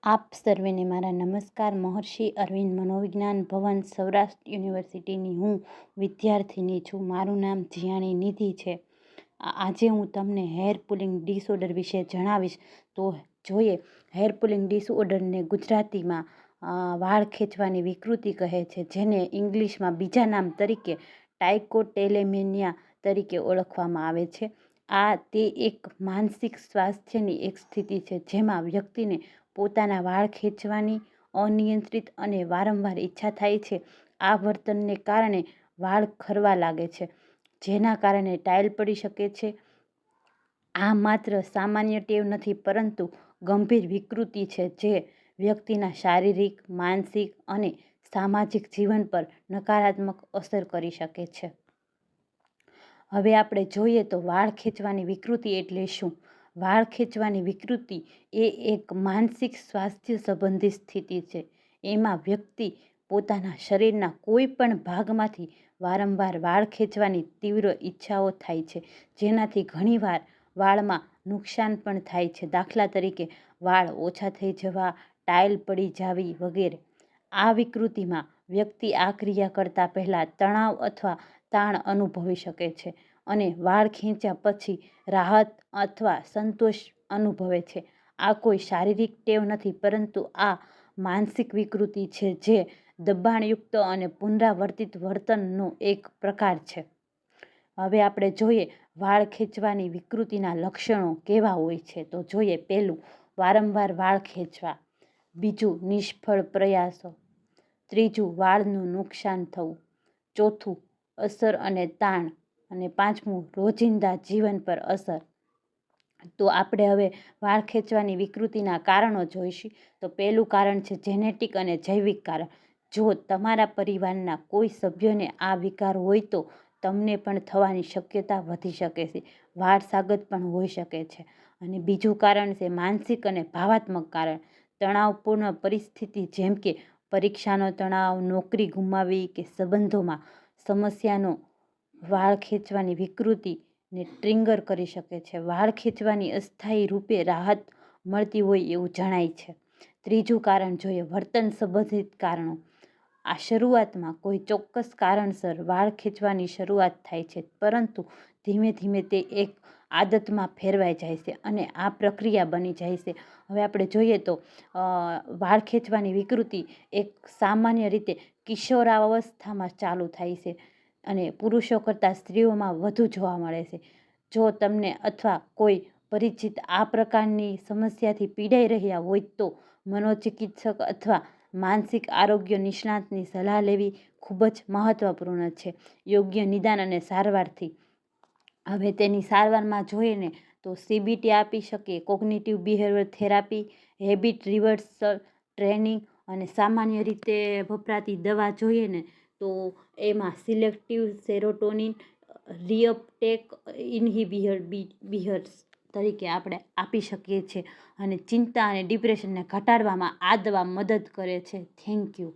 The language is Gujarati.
આપ સર્વેને મારા નમસ્કાર. મહર્ષિ અરવિંદ મનોવિજ્ઞાન ભવન સૌરાષ્ટ્ર યુનિવર્સિટીની હું વિદ્યાર્થીની છું. મારું નામ જીયાણી નિધિ છે. આજે હું તમને હેર પુલિંગ ડિસઓર્ડર વિશે જણાવીશ. તો જોઈએ, હેર પુલિંગ ડિસઓર્ડરને ગુજરાતીમાં વાળ ખેંચવાની વિકૃતિ કહે છે, જેને ઇંગ્લિશમાં બીજા નામ તરીકે ટાઇકોટેલેમેનિયા તરીકે ઓળખવામાં આવે છે. તે એક માનસિક સ્વાસ્થ્યની એક સ્થિતિ છે જેમાં વ્યક્તિને પોતાના વાળ ખેંચવાની અનિયંત્રિત અને વારંવાર ઈચ્છા થાય છે. આ વર્તનને કારણે વાળ ખરવા લાગે છે, જેના કારણે ટાઇલ પડી શકે છે. આ માત્ર સામાન્ય ટેવ નથી, પરંતુ ગંભીર વિકૃતિ છે જે વ્યક્તિના શારીરિક, માનસિક અને સામાજિક જીવન પર નકારાત્મક અસર કરી શકે છે. હવે આપણે જોઈએ તો વાળ ખેંચવાની વિકૃતિ એટલે શું? વાળ ખેંચવાની વિકૃતિ એ એક માનસિક સ્વાસ્થ્ય સંબંધિત સ્થિતિ છે. એમાં વ્યક્તિ પોતાના શરીરના કોઈ પણ ભાગમાંથી વારંવાર વાળ ખેંચવાની તીવ્ર ઈચ્છાઓ થાય છે, જેનાથી ઘણીવાર વાળમાં નુકસાન પણ થાય છે. દાખલા તરીકે વાળ ઓછા થઈ જવા, ટાઇલ પડી જાવી વગેરે. આ વિકૃતિમાં વ્યક્તિ આ ક્રિયા કરતા પહેલા તણાવ અથવા તાણ અનુભવી શકે છે અને વાળ ખેંચ્યા પછી રાહત અથવા સંતોષ અનુભવે છે. આ કોઈ શારીરિક ટેવ નથી, પરંતુ આ માનસિક વિકૃતિ છે જે દબાણયુક્ત અને પુનરાવર્તિત વર્તનનો એક પ્રકાર છે. હવે આપણે જોઈએ વાળ ખેંચવાની વિકૃતિના લક્ષણો કેવા હોય છે. તો જોઈએ, પહેલું, વારંવાર વાળ ખેંચવા. બીજું, નિષ્ફળ પ્રયાસો. ત્રીજું, વાળનું નુકસાન થવું. ચોથું, અસર અને તાણ. અને પાંચમું, રોજિંદા જીવન પર અસર. તો આપણે હવે વાળ ખેંચવાની વિકૃતિના કારણો જોઈશું. તો પહેલું કારણ છે જેનેટિક અને જૈવિક કારણ. જો તમારા પરિવારના કોઈ સભ્યને આ વિકાર હોય તો તમને પણ થવાની શક્યતા વધી શકે છે. વારસાગત પણ હોઈ શકે છે. અને બીજું કારણ છે માનસિક અને ભાવાત્મક કારણ. તણાવપૂર્ણ પરિસ્થિતિ જેમ કે પરીક્ષાનો તણાવ, નોકરી ગુમાવવી કે સંબંધોમાં સમસ્યાનો વાળ ખેંચવાની વિકૃતિને ટ્રિગર કરી શકે છે. વાળ ખેંચવાની અસ્થાયી રૂપે રાહત મળતી હોય એવું જણાય છે. ત્રીજું કારણ જોઈએ, વર્તન સંબંધિત કારણો. આ શરૂઆતમાં કોઈ ચોક્કસ કારણસર વાળ ખેંચવાની શરૂઆત થાય છે, પરંતુ ધીમે ધીમે તે એક આદતમાં ફેરવાઈ જાય છે અને આ પ્રક્રિયા બની જાય છે. હવે આપણે જોઈએ તો વાળ ખેંચવાની વિકૃતિ એક સામાન્ય રીતે કિશોરાવસ્થામાં ચાલુ થાય છે અને પુરુષો કરતાં સ્ત્રીઓમાં વધુ જોવા મળે છે. જો તમને અથવા કોઈ પરિચિત આ પ્રકારની સમસ્યાથી પીડાઈ રહ્યા હોય તો મનોચિકિત્સક અથવા માનસિક આરોગ્ય નિષ્ણાતની સલાહ લેવી ખૂબ જ મહત્વપૂર્ણ છે, યોગ્ય નિદાન અને સારવારથી. હવે તેની સારવારમાં જોઈએ ને તો CBT આપી શકીએ, cognitive behaviour therapy, habit reversal training, અને સામાન્ય રીતે વપરાતી દવા જોઈએ ને તો એમાં સિલેક્ટિવ સેરોટોનિન રીઅપટેક ઇન્હિબિટર્સ તરીકે આપણે આપી શકીએ છીએ. અને ચિંતા અને ડિપ્રેશનને ઘટાડવામાં આ દવા મદદ કરે છે. Thank you.